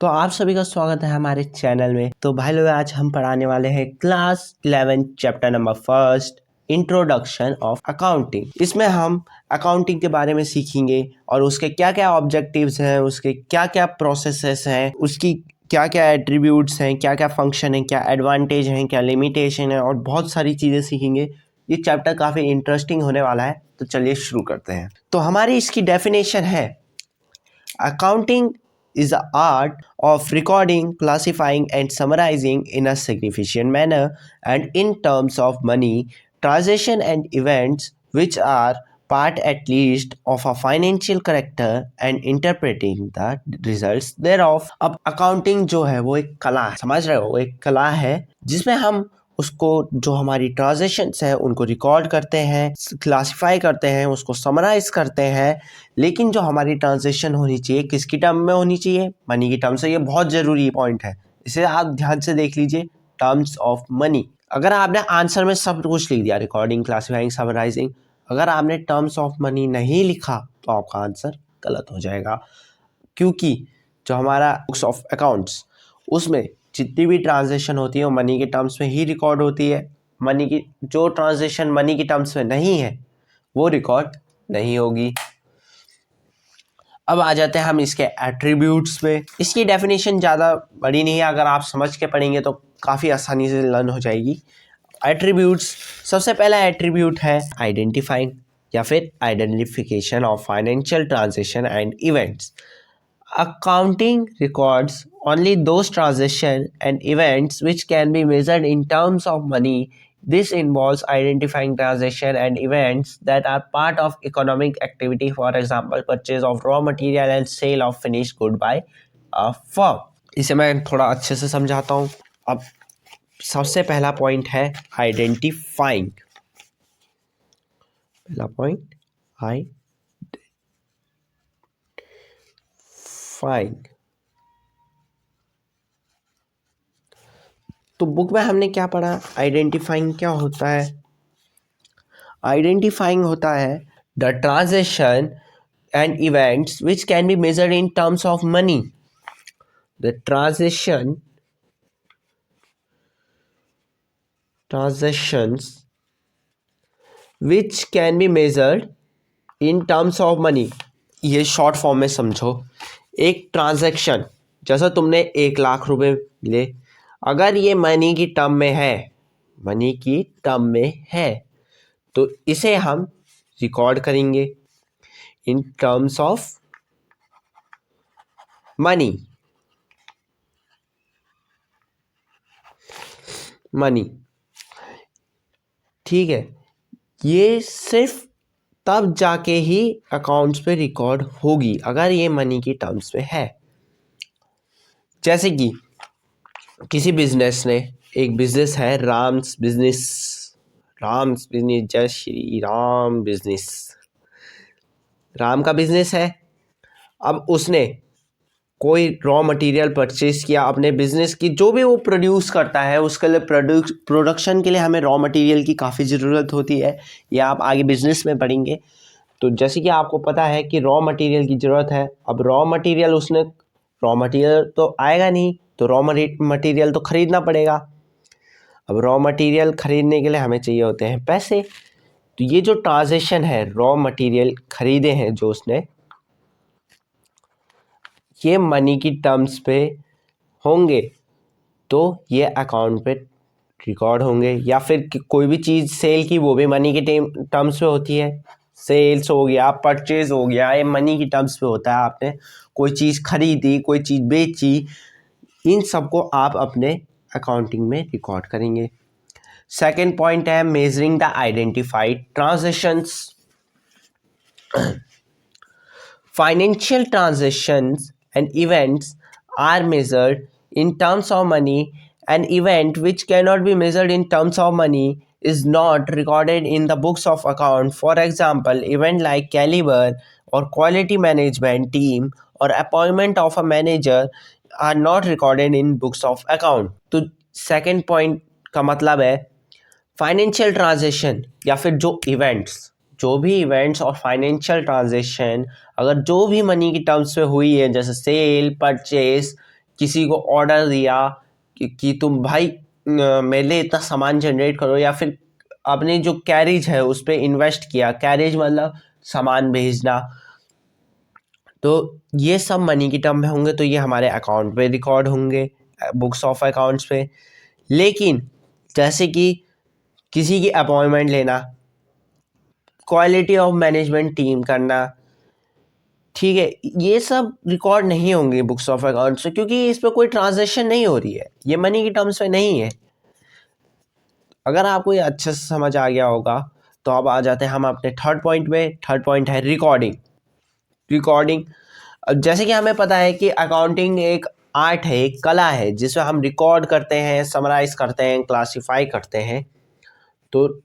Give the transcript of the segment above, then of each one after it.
तो आप सभी का स्वागत है हमारे चैनल में। तो भाई लोग आज हम पढ़ाने वाले हैं class 11 chapter number first introduction of accounting. इसमें हम अकाउंटिंग के बारे में सीखेंगे और उसके क्या क्या ऑब्जेक्टिव्स हैं, उसके क्या क्या प्रोसेसेस हैं, उसकी क्या क्या एट्रीब्यूट्स हैं, क्या क्या फंक्शन है, क्या एडवांटेज हैं, क्या लिमिटेशन है और बहुत सारी चीज़ें सीखेंगे। ये चैप्टर काफ़ी इंटरेस्टिंग होने वाला है। तो चलिए शुरू करते हैं। तो हमारी इसकी डेफिनेशन है accounting is the art of recording, classifying and summarizing in a significant manner and in terms of money, transaction and events which are part at least of a financial character and interpreting the results thereof। अब accounting जो है वो एक कला है, समझ रहे हो, वो एक कला है जिसमें हम उसको जो हमारी ट्रांजैक्शंस है उनको रिकॉर्ड करते हैं, क्लासिफाई करते हैं, उसको समराइज करते हैं। लेकिन जो हमारी ट्रांजैक्शन होनी चाहिए किसकी टर्म में होनी चाहिए? मनी की टर्म से। ये बहुत ज़रूरी पॉइंट है, इसे आप ध्यान से देख लीजिए, टर्म्स ऑफ मनी। अगर आपने आंसर में सब कुछ लिख दिया, रिकॉर्डिंग, क्लासिफाइंग, समराइजिंग, अगर आपने टर्म्स ऑफ मनी नहीं लिखा तो आपका आंसर गलत हो जाएगा। क्योंकि जो हमारा बुक्स ऑफ अकाउंट्स उसमें जितनी भी ट्रांजैक्शन होती है वो मनी के टर्म्स में ही रिकॉर्ड होती है। मनी की जो ट्रांजैक्शन मनी की टर्म्स में नहीं है वो रिकॉर्ड नहीं होगी। अब आ जाते हैं हम इसके एट्रीब्यूट्स पे। इसकी डेफिनेशन ज़्यादा बड़ी नहीं है, अगर आप समझ के पढ़ेंगे तो काफ़ी आसानी से लर्न हो जाएगी। एट्रीब्यूट्स, सबसे पहला एट्रीब्यूट है आइडेंटिफाइंग या फिर identification of financial transaction and events. Accounting records only those transactions and events which can be measured in terms of money. This involves identifying transactions and events that are part of economic activity, for example, purchase of raw material and sale of finished good by a firm. इसे मैं थोड़ा अच्छे से समझाता हूँ। अब सबसे पहला पॉइंट है आइडेंटिफाइंग। पहला पॉइंट आइडेंटिफाइंग। तो बुक में हमने क्या पढ़ा? आइडेंटिफाइंग क्या होता है? आइडेंटिफाइंग होता है the transaction and events which can be measured in terms of money. The transactions which can be measured in terms of money. ये शॉर्ट फॉर्म में समझो। एक ट्रांजैक्शन, जैसा तुमने 1,00,000 रुपए मिले, अगर ये मनी की टर्म में है तो इसे हम रिकॉर्ड करेंगे इन टर्म्स ऑफ मनी। ठीक है, ये सिर्फ तब जाके ही अकाउंट्स पे रिकॉर्ड होगी अगर ये मनी की टर्म्स में है। जैसे कि किसी बिजनेस ने, एक बिजनेस है राम्स बिजनेस, जय श्री राम बिजनेस, राम का बिजनेस है। अब उसने कोई रॉ मटेरियल परचेज किया अपने बिजनेस की, जो भी वो प्रोड्यूस करता है उसके लिए प्रोडक्शन के लिए हमें रॉ मटेरियल की काफ़ी ज़रूरत होती है। ये आप आगे बिजनेस में पढ़ेंगे। तो जैसे कि आपको पता है कि रॉ मटेरियल की ज़रूरत है। अब रॉ मटेरियल तो आएगा नहीं, तो रॉ मटेरियल तो ख़रीदना पड़ेगा। अब रॉ मटेरियल ख़रीदने के लिए हमें चाहिए होते हैं पैसे। तो ये जो ट्रांजैक्शन है, रॉ मटेरियल ख़रीदे हैं जो उसने, ये मनी की टर्म्स पे होंगे तो ये अकाउंट पे रिकॉर्ड होंगे। या फिर कोई भी चीज़ सेल की, वो भी मनी के टर्म्स पे होती है। सेल्स हो गया, परचेज हो गया, ये मनी की टर्म्स पे होता है। आपने कोई चीज़ खरीदी, कोई चीज़ बेची, इन सबको आप अपने अकाउंटिंग में रिकॉर्ड करेंगे। सेकेंड पॉइंट है measuring the identified transactions. Financial transactions and events are measured in terms of money. An event which cannot be measured in terms of money is not recorded in the books of account. For example, event like caliber or quality management team or appointment of a manager are not recorded in books of account. तो second point का मतलब है financial transaction या फिर जो भी events और financial transaction अगर जो भी मनी की टर्म्स पे हुई है, जैसे सेल, परचेज, किसी को ऑर्डर दिया कि तुम भाई मेरे लिए इतना सामान जनरेट करो, या फिर अपने जो कैरेज है उस पर इन्वेस्ट किया। कैरेज मतलब सामान भेजना। तो ये सब मनी की टर्म में होंगे, तो ये हमारे अकाउंट पे रिकॉर्ड होंगे, बुक्स ऑफ अकाउंट्स पे। लेकिन जैसे कि किसी की अपॉइंटमेंट लेना, क्वालिटी ऑफ मैनेजमेंट टीम करना, ठीक है, ये सब रिकॉर्ड नहीं होंगे बुक्स ऑफ अकाउंट्स से, क्योंकि इस पर कोई ट्रांजैक्शन नहीं हो रही है, ये मनी की टर्म्स में नहीं है। अगर आपको ये अच्छे से समझ आ गया होगा तो अब आ जाते हैं हम अपने थर्ड पॉइंट पे। थर्ड पॉइंट है रिकॉर्डिंग। रिकॉर्डिंग, अब जैसे कि हमें पता है कि अकाउंटिंग एक आर्ट है, एक कला है, जिसमें हम रिकॉर्ड करते हैं, समराइज करते हैं, क्लासिफाई करते हैं। तो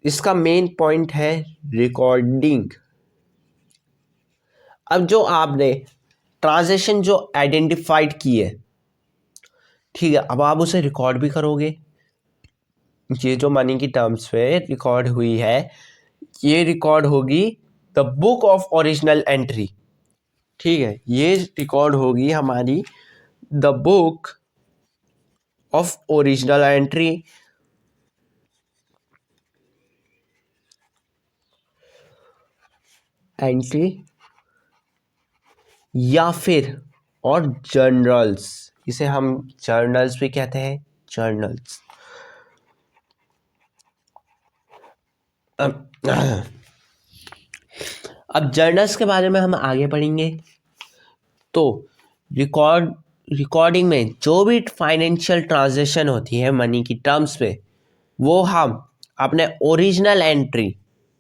इसका मेन पॉइंट है रिकॉर्डिंग। अब जो आपने ट्रांजैक्शन जो आइडेंटिफाइड की है, ठीक है, अब आप उसे रिकॉर्ड भी करोगे। ये जो मनी की टर्म्स पे रिकॉर्ड हुई है, ये रिकॉर्ड होगी the book of original entry. ठीक है, ये रिकॉर्ड होगी हमारी the book of original entry. या फिर और जर्नल्स, इसे हम जर्नल्स भी कहते हैं, जर्नल्स। अब जर्नल्स के बारे में हम आगे पढ़ेंगे। तो रिकॉर्डिंग में जो भी फाइनेंशियल ट्रांजैक्शन होती है मनी की टर्म्स पे, वो हम अपने ओरिजिनल एंट्री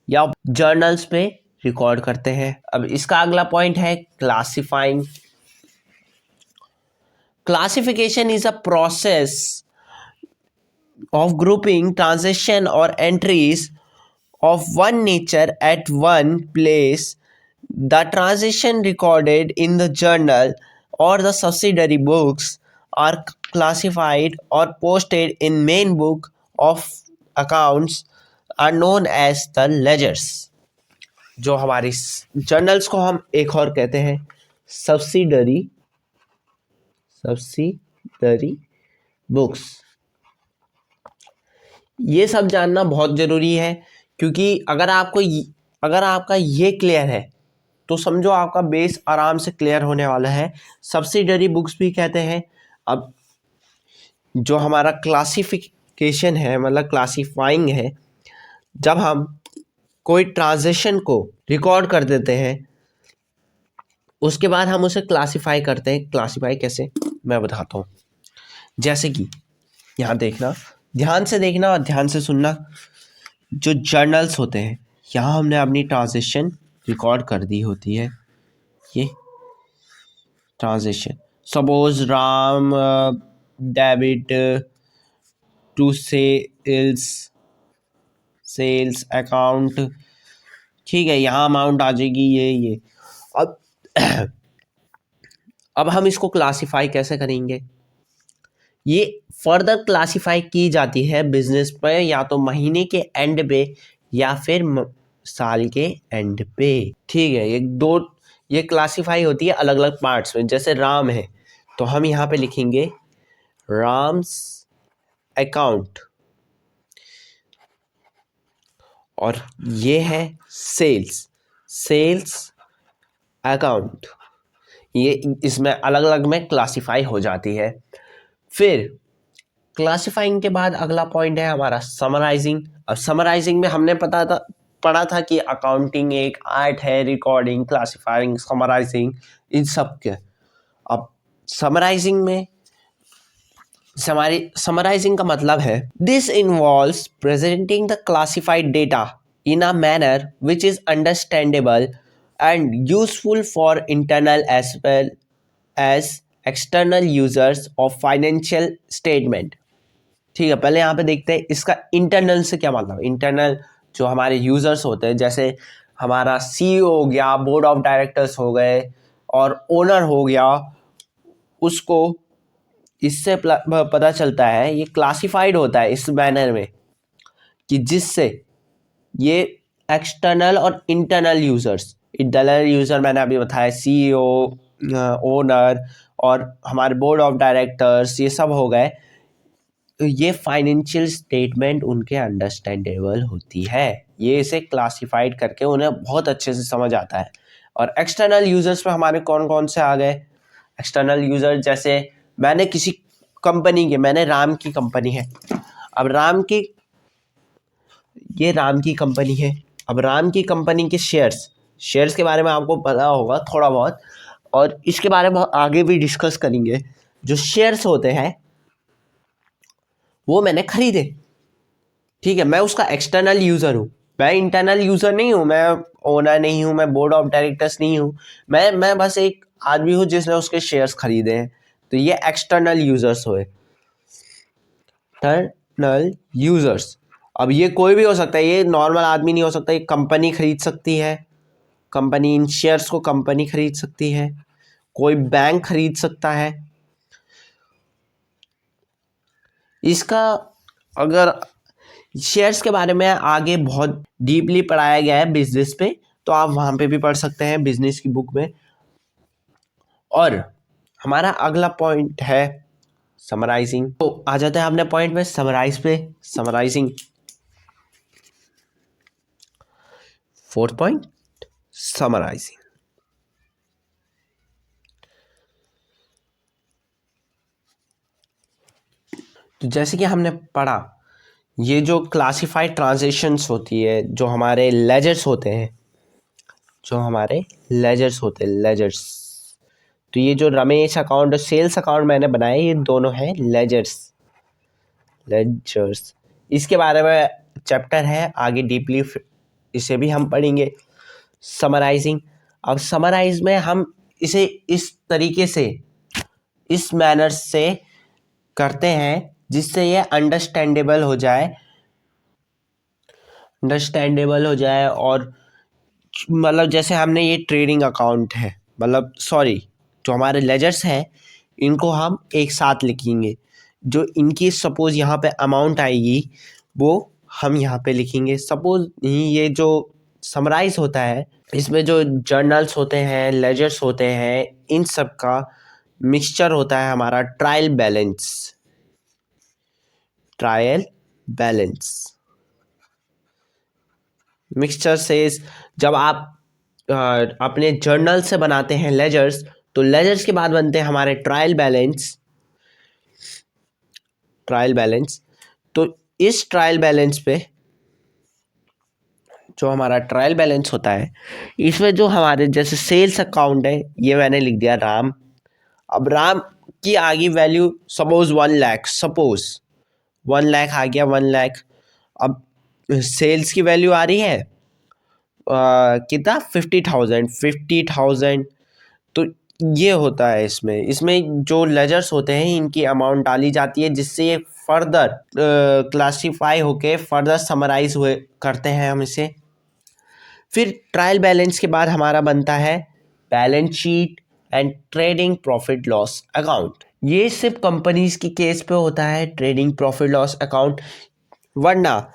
या जर्नल्स पे रिकॉर्ड करते हैं। अब इसका अगला पॉइंट है classifying. Classification is a process of grouping transaction or entries of one nature at one place. The transaction recorded in the journal or the subsidiary books are classified or posted in main book of accounts are known as the ledgers. जो हमारी journals को हम एक और कहते हैं subsidiary books. ये सब जानना बहुत ज़रूरी है, क्योंकि अगर आपका ये क्लियर है तो समझो आपका बेस आराम से क्लियर होने वाला है। सब्सिडरी बुक्स भी कहते हैं। अब जो हमारा क्लासिफिकेशन है, मतलब क्लासिफाइंग है, जब हम कोई ट्रांजैक्शन को रिकॉर्ड कर देते हैं उसके बाद हम उसे क्लासिफाई करते हैं। क्लासिफाई कैसे, मैं बताता हूँ। जैसे कि यहाँ देखना, ध्यान से देखना और ध्यान से सुनना। जो जर्नल्स होते हैं, यहाँ हमने अपनी ट्रांजैक्शन रिकॉर्ड कर दी होती है। ये transaction, suppose Ram debit to sales account, ठीक है, यहाँ अमाउंट आ जाएगी ये। अब अब हम इसको क्लासिफाई कैसे करेंगे? ये फर्दर क्लासिफाई की जाती है बिजनेस पे, या तो महीने के एंड पे या फिर साल के एंड पे। ठीक है, ये क्लासिफाई होती है अलग अलग पार्ट्स में। जैसे राम है तो हम यहाँ पे लिखेंगे राम्स अकाउंट, और ये है सेल्स अकाउंट। ये इसमें अलग अलग में क्लासिफाई हो जाती है। फिर क्लासिफाइंग के बाद अगला पॉइंट है हमारा समराइजिंग। अब समराइजिंग में हमने पढ़ा था कि अकाउंटिंग एक आर्ट है, रिकॉर्डिंग, क्लासिफाइंग, समराइजिंग, इन सब के। अब समराइजिंग का मतलब है this involves presenting the classified data in a manner which is understandable and useful for internal as well as external users of financial statement. ठीक है, पहले यहाँ पे देखते हैं इसका इंटरनल से क्या मतलब। इंटरनल जो हमारे यूजर्स होते हैं, जैसे हमारा सीईओ हो गया, बोर्ड ऑफ डायरेक्टर्स हो गए और ओनर हो गया, उसको इससे पता चलता है, ये क्लासिफाइड होता है इस मैनर में कि जिससे ये एक्सटर्नल और इंटरनल यूजर्स, इंटरनल यूजर मैंने अभी बताया सीईओ, ओनर, और हमारे बोर्ड ऑफ डायरेक्टर्स, ये सब हो गए, तो ये फाइनेंशियल स्टेटमेंट उनके अंडरस्टैंडेबल होती है। ये इसे क्लासिफाइड करके उन्हें बहुत अच्छे से समझ आता है। और एक्सटर्नल यूजर्स में हमारे कौन कौन से आ गए? एक्सटर्नल यूजर जैसे मैंने किसी कंपनी के, मैंने राम की कंपनी है, अब राम की, ये राम की कंपनी है, अब राम की कंपनी के शेयर्स के बारे में आपको पता होगा थोड़ा बहुत, और इसके बारे में आगे भी डिस्कस करेंगे। जो शेयर्स होते हैं वो मैंने खरीदे, ठीक है, मैं उसका एक्सटर्नल यूज़र हूँ, मैं इंटरनल यूज़र नहीं हूँ, मैं ओनर नहीं हूँ, मैं बोर्ड ऑफ डायरेक्टर्स नहीं हूँ, मैं बस एक आदमी हूँ जिसने उसके शेयर्स खरीदे हैं। तो ये एक्सटर्नल यूज़र्स हुए। एक्सटर्नल यूज़र्स, अब ये कोई भी हो सकता है, ये नॉर्मल आदमी नहीं हो सकता, ये कंपनी खरीद सकती है, कंपनी इन शेयर्स को कंपनी खरीद सकती है, कोई बैंक खरीद सकता है। इसका अगर शेयर्स के बारे में आगे बहुत डीपली पढ़ाया गया है बिजनेस पे, तो आप वहाँ पे भी पढ़ सकते हैं बिजनेस की बुक में। और हमारा अगला पॉइंट है समराइजिंग। तो आ जाते हैं अपने पॉइंट में समराइज पे। Summarising, fourth point, summarising. तो जैसे कि हमने पढ़ा, ये जो क्लासिफाइड ट्रांजेक्शन्स होती है, जो हमारे लेजर्स होते हैं, लेजर्स, तो ये जो रमेश अकाउंट और सेल्स अकाउंट मैंने बनाए, ये दोनों हैं लेजर्स। इसके बारे में चैप्टर है आगे डीपली, इसे भी हम पढ़ेंगे। समराइजिंग, अब समराइज में हम इसे इस तरीके से, इस मैनर से करते हैं जिससे ये अंडरस्टैंडेबल हो जाए। और मतलब जैसे हमने ये ट्रेडिंग अकाउंट है, मतलब सॉरी, जो हमारे लेजर्स हैं इनको हम एक साथ लिखेंगे। जो इनकी सपोज यहाँ पे अमाउंट आएगी वो हम यहाँ पे लिखेंगे। सपोज ये जो समराइज होता है, इसमें जो जर्नल्स होते हैं, लेजर्स होते हैं, इन सब का मिक्सचर होता है हमारा ट्रायल बैलेंस। मिक्सचर से जब आप अपने जर्नल से बनाते हैं लेजर्स, तो लेजर्स के बाद बनते हैं हमारे ट्रायल बैलेंस। तो इस ट्रायल बैलेंस पे, जो हमारा ट्रायल बैलेंस होता है, इसमें जो हमारे जैसे सेल्स अकाउंट है, ये मैंने लिख दिया राम। अब राम की आगे value suppose 1 lakh, suppose 1 lakh आ गया, 1 लाख। अब सेल्स की वैल्यू आ रही है कितना, 50,000। तो ये होता है इसमें जो लेजर्स होते हैं इनकी अमाउंट डाली जाती है, जिससे ये फर्दर क्लासीफाई होके फर्दर समराइज हुए करते हैं हम इसे। फिर ट्रायल बैलेंस के बाद हमारा बनता है balance sheet and trading profit loss account. ये सिर्फ कंपनीज की केस पे होता है, ट्रेडिंग प्रॉफिट लॉस अकाउंट, वरना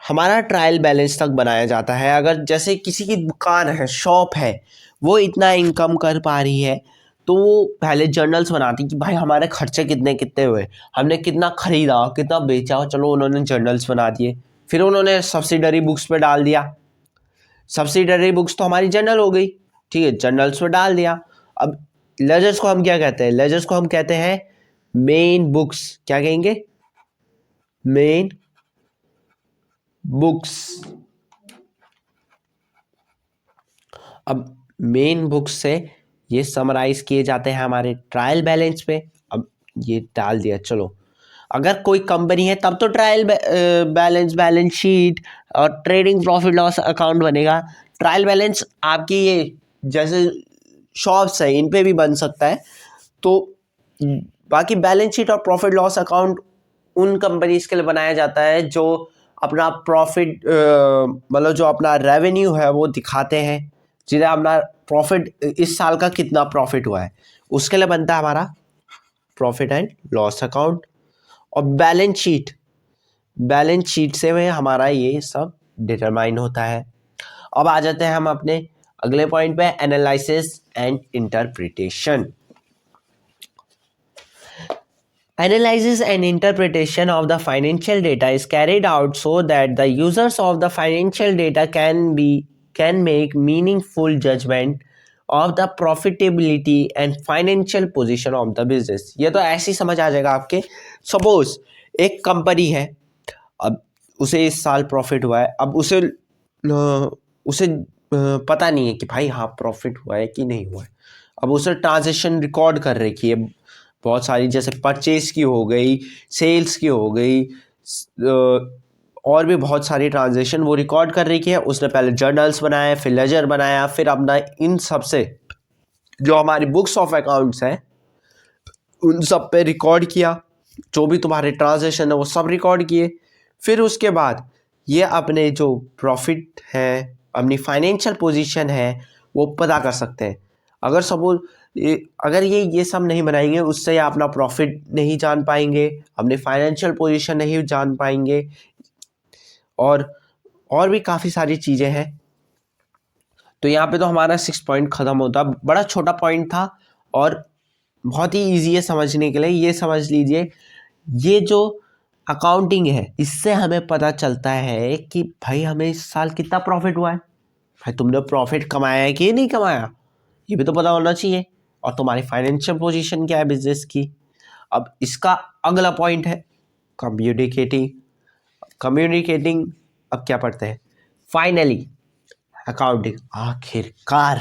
हमारा ट्रायल बैलेंस तक बनाया जाता है। अगर जैसे किसी की दुकान है, शॉप है, वो इतना इनकम कर पा रही है, तो वो पहले जर्नल्स बनाती कि भाई हमारे खर्चे कितने कितने हुए, हमने कितना खरीदा, कितना बेचा, चलो उन्होंने जर्नल्स बना दिए। फिर उन्होंने सब्सिडरी बुक्स पे डाल दिया, सब्सिडरी बुक्स तो हमारी जर्नल हो गई, ठीक है, जर्नल्स पे डाल दिया। अब लेजर्स को हम क्या कहते हैं? लेजर्स को हम कहते हैं मेन बुक्स। क्या कहेंगे? Main books. अब मेन बुक्स से ये समराइज किए जाते हैं हमारे ट्रायल बैलेंस पे। अब ये डाल दिया, चलो अगर कोई कंपनी है तब तो ट्रायल बैलेंस शीट और ट्रेडिंग प्रॉफिट लॉस अकाउंट बनेगा। ट्रायल बैलेंस आपकी ये जैसे शॉप्स है इन पे भी बन सकता है। तो बाकी बैलेंस शीट और प्रॉफिट लॉस अकाउंट उन कंपनीज के लिए बनाया जाता है जो अपना प्रॉफिट, मतलब जो अपना रेवेन्यू है वो दिखाते हैं, जिन्हें अपना प्रॉफिट, इस साल का कितना प्रॉफिट हुआ है, उसके लिए बनता है हमारा प्रॉफिट एंड लॉस अकाउंट। और बैलेंस शीट से में हमारा ये सब डिटरमाइन होता है। अब आ जाते हैं हम अपने अगले पॉइंट पे, analysis and interpretation. Analysis and interpretation of the financial data is carried out so that the users of the financial data can make meaningful judgment of the profitability and financial position of the business। ये तो ऐसे ही समझ आ जाएगा आपके। Suppose एक company है, अब उसे इस साल प्रॉफिट हुआ है, अब उसे पता नहीं है कि भाई हाँ प्रॉफिट हुआ है कि नहीं हुआ है। अब उसे ट्रांजेक्शन रिकॉर्ड कर रखी है बहुत सारी, जैसे परचेज की हो गई, सेल्स की हो गई, और भी बहुत सारी ट्रांजेक्शन वो रिकॉर्ड कर रखी है। उसने पहले जर्नल्स बनाया, फिर लेजर बनाया, फिर अपना इन सब से जो हमारी बुक्स ऑफ अकाउंट्स हैं उन सब पे रिकॉर्ड किया, जो भी तुम्हारे ट्रांजेक्शन है वो सब रिकॉर्ड किए। फिर उसके बाद ये अपने जो प्रॉफिट है, अपनी फाइनेंशियल पोजीशन है वो पता कर सकते हैं। अगर सपोज अगर ये सब नहीं बनाएंगे, उससे आप अपना प्रॉफिट नहीं जान पाएंगे, अपनी फाइनेंशियल पोजीशन नहीं जान पाएंगे, और भी काफ़ी सारी चीज़ें हैं। तो यहाँ पे तो हमारा 6 पॉइंट ख़त्म होता। बड़ा छोटा पॉइंट था और बहुत ही ईजी है समझने के लिए। ये समझ लीजिए, ये जो अकाउंटिंग है इससे हमें पता चलता है कि भाई हमें इस साल कितना प्रॉफिट हुआ है। भाई तुमने प्रॉफिट कमाया है कि नहीं कमाया, ये भी तो पता होना चाहिए। और तुम्हारी फाइनेंशियल पोजीशन क्या है बिजनेस की। अब इसका अगला पॉइंट है कम्युनिकेटिंग। कम्युनिकेटिंग अब क्या पढ़ते हैं, फाइनली अकाउंटिंग, आखिरकार,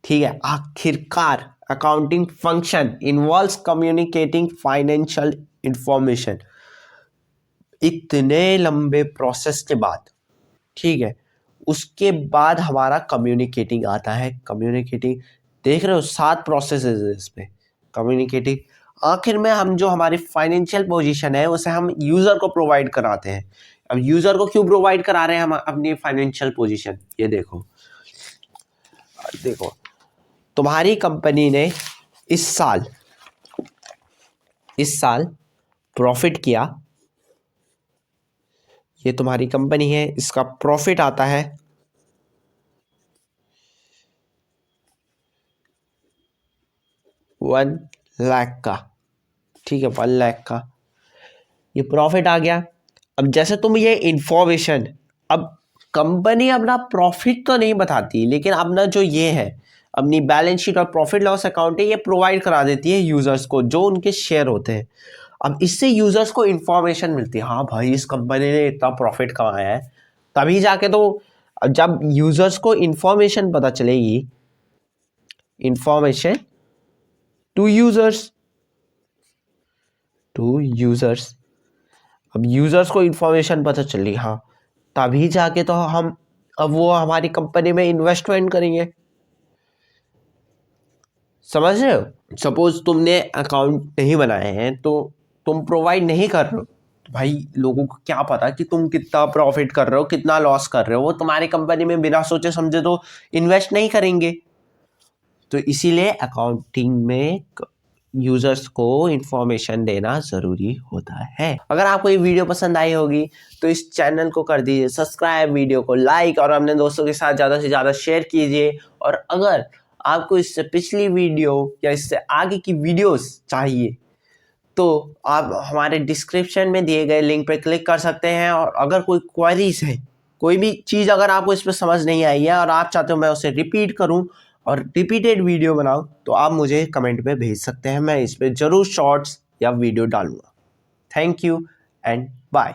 ठीक है, आखिरकार accounting function involves communicating financial information. इतने लंबे प्रोसेस के बाद, ठीक है, उसके बाद हमारा कम्युनिकेटिंग आता है। कम्युनिकेटिंग देख रहे हो 7 प्रोसेसेस है इसमें। कम्युनिकेटिंग आखिर में हम जो हमारी फाइनेंशियल पोजीशन है उसे हम यूज़र को प्रोवाइड कराते हैं। अब यूज़र को क्यों प्रोवाइड करा रहे हैं हम अपनी फाइनेंशियल पोजीशन, ये देखो तुम्हारी कंपनी ने इस साल प्रॉफिट किया, ये तुम्हारी कंपनी है, इसका प्रॉफिट आता है 1 लाख का, ठीक है, 1 लाख का ये प्रॉफिट आ गया। अब जैसे तुम ये इंफॉर्मेशन, अब कंपनी अपना प्रॉफिट तो नहीं बताती, लेकिन अपना जो ये है अपनी बैलेंस शीट और प्रॉफिट लॉस अकाउंट है ये प्रोवाइड करा देती है यूज़र्स को जो उनके शेयर होते हैं। अब इससे यूज़र्स को इन्फॉर्मेशन मिलती है, हाँ भाई इस कंपनी ने इतना प्रॉफिट कमाया है। तभी जाके तो जब यूज़र्स को इन्फॉर्मेशन पता चलेगी, इन्फॉर्मेशन टू यूज़र्स, अब यूज़र्स को इन्फॉर्मेशन पता चली, हाँ तभी जाके तो हम अब वो हमारी कंपनी में इन्वेस्टमेंट करेंगे। समझ रहे हो। सपोज तुमने अकाउंट नहीं बनाए हैं तो तुम प्रोवाइड नहीं कर रहे हो, तो भाई लोगों को क्या पता कि तुम कितना प्रॉफिट कर रहे हो कितना लॉस कर रहे हो। वो तुम्हारी कंपनी में बिना सोचे समझे तो इन्वेस्ट नहीं करेंगे। तो इसीलिए अकाउंटिंग में यूजर्स को इंफॉर्मेशन देना ज़रूरी होता है। अगर आपको ये वीडियो पसंद आई होगी तो इस चैनल को कर दीजिए सब्सक्राइब, वीडियो को लाइक और अपने दोस्तों के साथ ज़्यादा से ज़्यादा शेयर कीजिए। और अगर आपको इससे पिछली वीडियो या इससे आगे की वीडियोस चाहिए तो आप हमारे डिस्क्रिप्शन में दिए गए लिंक पर क्लिक कर सकते हैं। और अगर कोई क्वेरीज है, कोई भी चीज़ अगर आपको इस पर समझ नहीं आई है और आप चाहते हो मैं उसे रिपीट करूं और रिपीटेड वीडियो बनाऊं तो आप मुझे कमेंट में भेज सकते हैं, मैं इस पर ज़रूर शॉर्ट्स या वीडियो डालूंगा। Thank you and bye.